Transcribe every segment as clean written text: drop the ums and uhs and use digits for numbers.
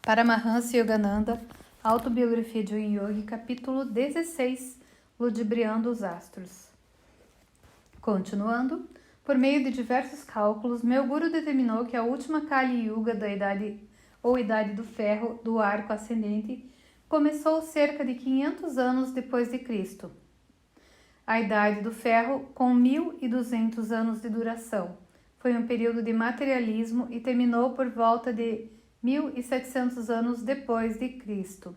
Paramahansa Yogananda, Autobiografia de um Yogi, capítulo 16, Ludibriando os Astros. Continuando, por meio de diversos cálculos, meu guru determinou que a última Kali Yuga da idade do ferro do arco ascendente começou cerca de 500 anos depois de Cristo. A idade do ferro, com 1.200 anos de duração, foi um período de materialismo e terminou por volta de 1.700 anos depois de Cristo.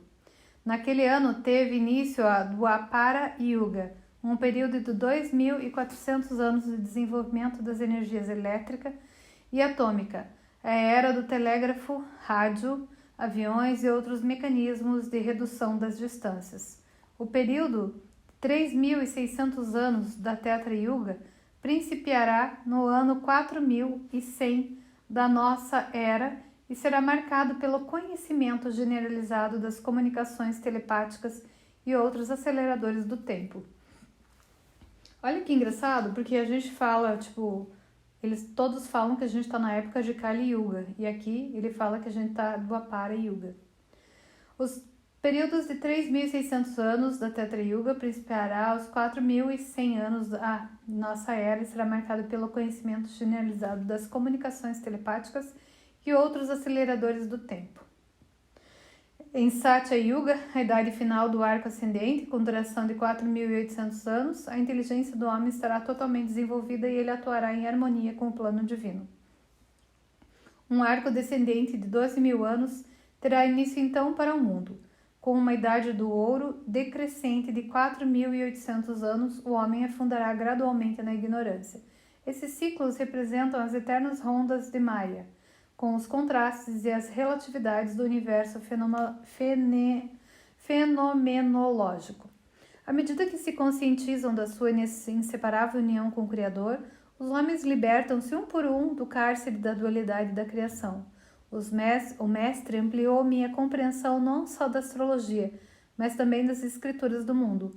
Naquele ano teve início a Dwapara Yuga, um período de 2.400 anos de desenvolvimento das energias elétrica e atômica, a era do telégrafo, rádio, aviões e outros mecanismos de redução das distâncias. O período 3.600 anos da Tetra Yuga principiará no ano 4.100 da nossa era e será marcado pelo conhecimento generalizado das comunicações telepáticas e outros aceleradores do tempo. Olha que engraçado, porque a gente fala, eles todos falam que a gente está na época de Kali Yuga, e aqui ele fala que a gente está no Dwapara Yuga. Os períodos de 3.600 anos da Tetra Yuga principiará aos 4.100 anos da nossa era e será marcado pelo conhecimento generalizado das comunicações telepáticas e outros aceleradores do tempo. Em Satya Yuga, a idade final do arco ascendente, com duração de 4.800 anos, a inteligência do homem estará totalmente desenvolvida e ele atuará em harmonia com o plano divino. Um arco descendente de 12.000 anos terá início então para o mundo. Com uma idade do ouro decrescente de 4.800 anos, o homem afundará gradualmente na ignorância. Esses ciclos representam as eternas rondas de Maya, com os contrastes e as relatividades do universo fenomenológico. À medida que se conscientizam da sua inseparável união com o Criador, os homens libertam-se um por um do cárcere da dualidade da criação. O mestre ampliou minha compreensão não só da astrologia, mas também das escrituras do mundo.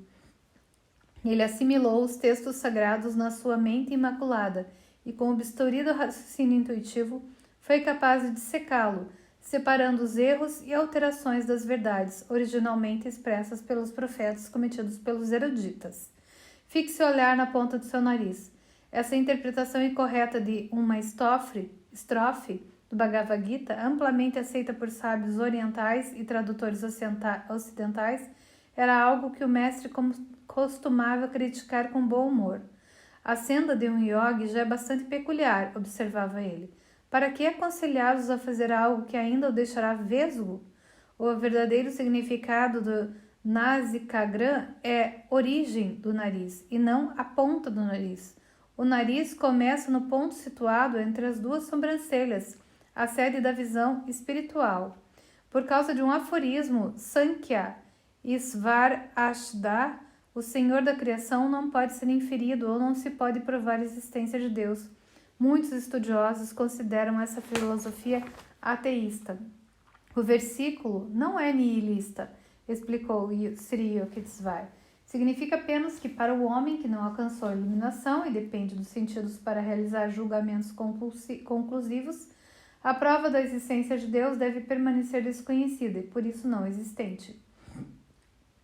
Ele assimilou os textos sagrados na sua mente imaculada e, com o bisturi do raciocínio intuitivo, foi capaz de dissecá-lo, separando os erros e alterações das verdades originalmente expressas pelos profetas cometidos pelos eruditas. Fixe o olhar na ponta do seu nariz. Essa interpretação incorreta de uma estrofe do Bhagavad Gita, amplamente aceita por sábios orientais e tradutores ocidentais, era algo que o mestre costumava criticar com bom humor. A senda de um yogi já é bastante peculiar, observava ele. Para que aconselhá-los a fazer algo que ainda o deixará vesgo? O verdadeiro significado do Nasikagram é origem do nariz e não a ponta do nariz. O nariz começa no ponto situado entre as duas sobrancelhas, a sede da visão espiritual. Por causa de um aforismo, Sankhya Svarashda, o Senhor da criação não pode ser inferido ou não se pode provar a existência de Deus. Muitos estudiosos consideram essa filosofia ateísta. O versículo não é nihilista, explicou Sri Yukteswar. Significa apenas que para o homem que não alcançou a iluminação e depende dos sentidos para realizar julgamentos conclusivos, a prova da existência de Deus deve permanecer desconhecida e por isso não existente.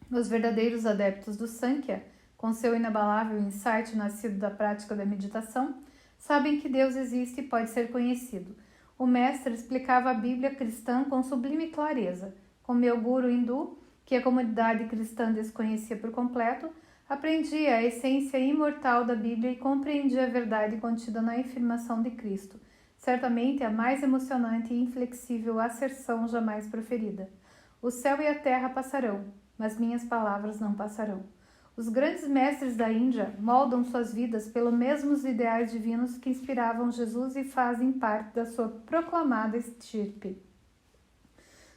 Os verdadeiros adeptos do Sankhya, com seu inabalável insight nascido da prática da meditação, sabem que Deus existe e pode ser conhecido. O mestre explicava a Bíblia cristã com sublime clareza. Com meu guru hindu, que a comunidade cristã desconhecia por completo, aprendi a essência imortal da Bíblia e compreendi a verdade contida na afirmação de Cristo, certamente a mais emocionante e inflexível asserção jamais proferida. O céu e a terra passarão, mas minhas palavras não passarão. Os grandes mestres da Índia moldam suas vidas pelos mesmos ideais divinos que inspiravam Jesus e fazem parte da sua proclamada estirpe.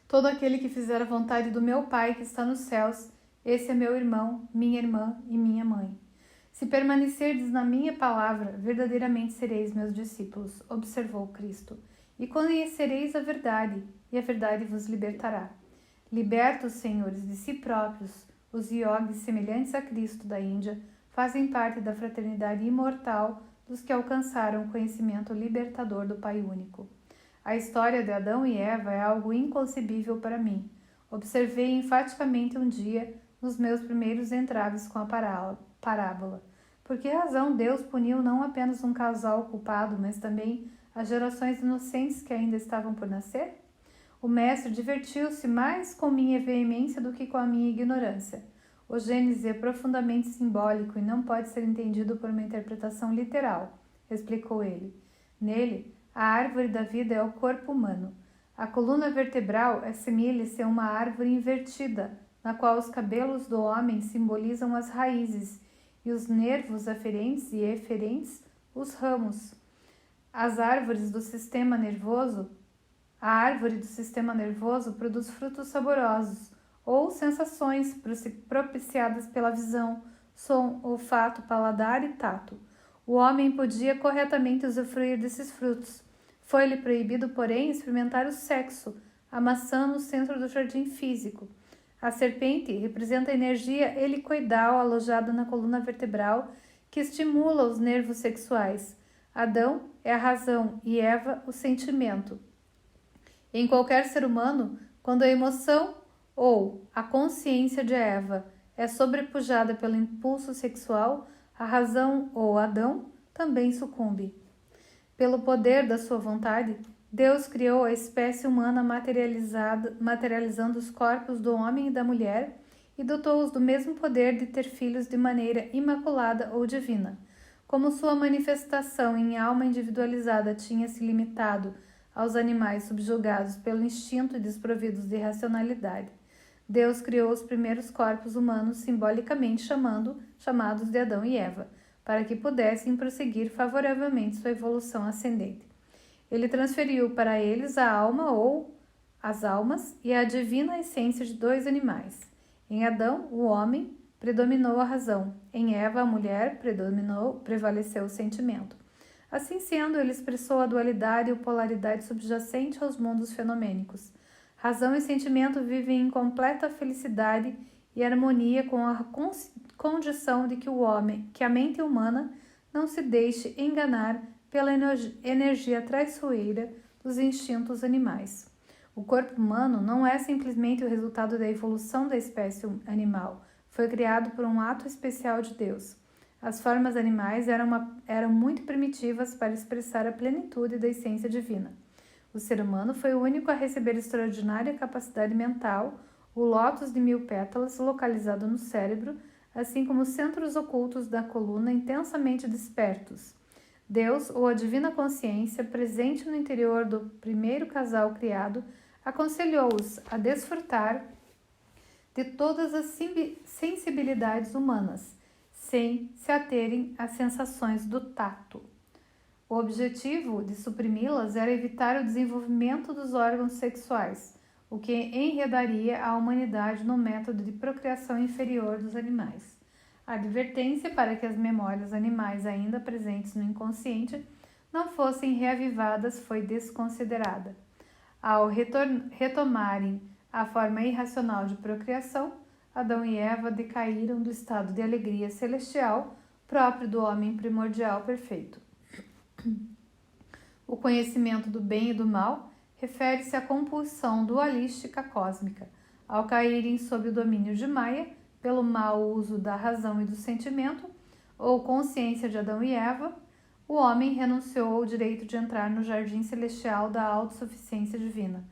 Todo aquele que fizer a vontade do meu Pai que está nos céus, esse é meu irmão, minha irmã e minha mãe. Se permanecerdes na minha palavra, verdadeiramente sereis meus discípulos, observou Cristo, e conhecereis a verdade, e a verdade vos libertará. Libertos, senhores, de si próprios, os yogis semelhantes a Cristo da Índia fazem parte da fraternidade imortal dos que alcançaram o conhecimento libertador do Pai Único. A história de Adão e Eva é algo inconcebível para mim. Observei enfaticamente um dia nos meus primeiros entraves com a parábola. Por que razão Deus puniu não apenas um casal culpado, mas também as gerações inocentes que ainda estavam por nascer? O mestre divertiu-se mais com minha veemência do que com a minha ignorância. O Gênesis é profundamente simbólico e não pode ser entendido por uma interpretação literal, explicou ele. Nele, a árvore da vida é o corpo humano. A coluna vertebral assemelha-se a uma árvore invertida, na qual os cabelos do homem simbolizam as raízes e os nervos aferentes e eferentes os ramos. A árvore do sistema nervoso produz frutos saborosos ou sensações propiciadas pela visão, som, olfato, paladar e tato. O homem podia corretamente usufruir desses frutos. Foi-lhe proibido, porém, experimentar o sexo, a maçã no centro do jardim físico. A serpente representa a energia helicoidal alojada na coluna vertebral que estimula os nervos sexuais. Adão é a razão e Eva o sentimento. Em qualquer ser humano, quando a emoção ou a consciência de Eva é sobrepujada pelo impulso sexual, a razão ou Adão também sucumbe. Pelo poder da sua vontade, Deus criou a espécie humana materializando os corpos do homem e da mulher e dotou-os do mesmo poder de ter filhos de maneira imaculada ou divina. Como sua manifestação em alma individualizada tinha se limitado aos animais subjugados pelo instinto e desprovidos de racionalidade, Deus criou os primeiros corpos humanos simbolicamente chamados de Adão e Eva, para que pudessem prosseguir favoravelmente sua evolução ascendente. Ele transferiu para eles a alma ou as almas e a divina essência de dois animais. Em Adão, o homem, predominou a razão. Em Eva, a mulher, prevaleceu o sentimento. Assim sendo, ele expressou a dualidade e a polaridade subjacente aos mundos fenomênicos. Razão e sentimento vivem em completa felicidade e harmonia com a condição de que a mente humana não se deixe enganar pela energia traiçoeira dos instintos animais. O corpo humano não é simplesmente o resultado da evolução da espécie animal, foi criado por um ato especial de Deus. As formas animais eram muito primitivas para expressar a plenitude da essência divina. O ser humano foi o único a receber extraordinária capacidade mental, o lótus de 1000 pétalas localizado no cérebro, assim como os centros ocultos da coluna intensamente despertos. Deus, ou a divina consciência, presente no interior do primeiro casal criado, aconselhou-os a desfrutar de todas as sensibilidades humanas, sem se aterem às sensações do tato. O objetivo de suprimi-las era evitar o desenvolvimento dos órgãos sexuais, o que enredaria a humanidade no método de procriação inferior dos animais. A advertência para que as memórias animais ainda presentes no inconsciente não fossem reavivadas foi desconsiderada. Ao retomarem a forma irracional de procriação, Adão e Eva decaíram do estado de alegria celestial próprio do homem primordial perfeito. O conhecimento do bem e do mal refere-se à compulsão dualística cósmica. Ao caírem sob o domínio de Maia, pelo mau uso da razão e do sentimento, ou consciência de Adão e Eva, o homem renunciou ao direito de entrar no jardim celestial da autossuficiência divina.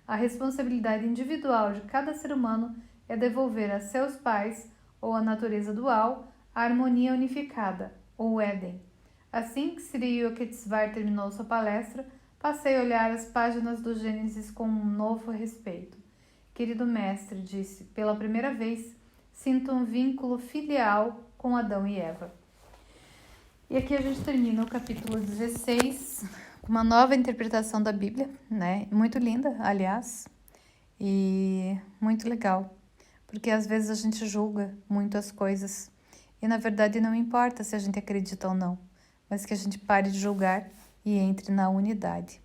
A responsabilidade individual de cada ser humano é devolver a seus pais, ou à natureza dual, a harmonia unificada, ou Éden. Assim que Sri Yukteswar terminou sua palestra, passei a olhar as páginas do Gênesis com um novo respeito. Querido mestre, disse, pela primeira vez, sinto um vínculo filial com Adão e Eva. E aqui a gente termina o capítulo 16, uma nova interpretação da Bíblia, né? Muito linda, aliás, e muito legal, porque às vezes a gente julga muito as coisas e na verdade não importa se a gente acredita ou não, mas que a gente pare de julgar e entre na unidade.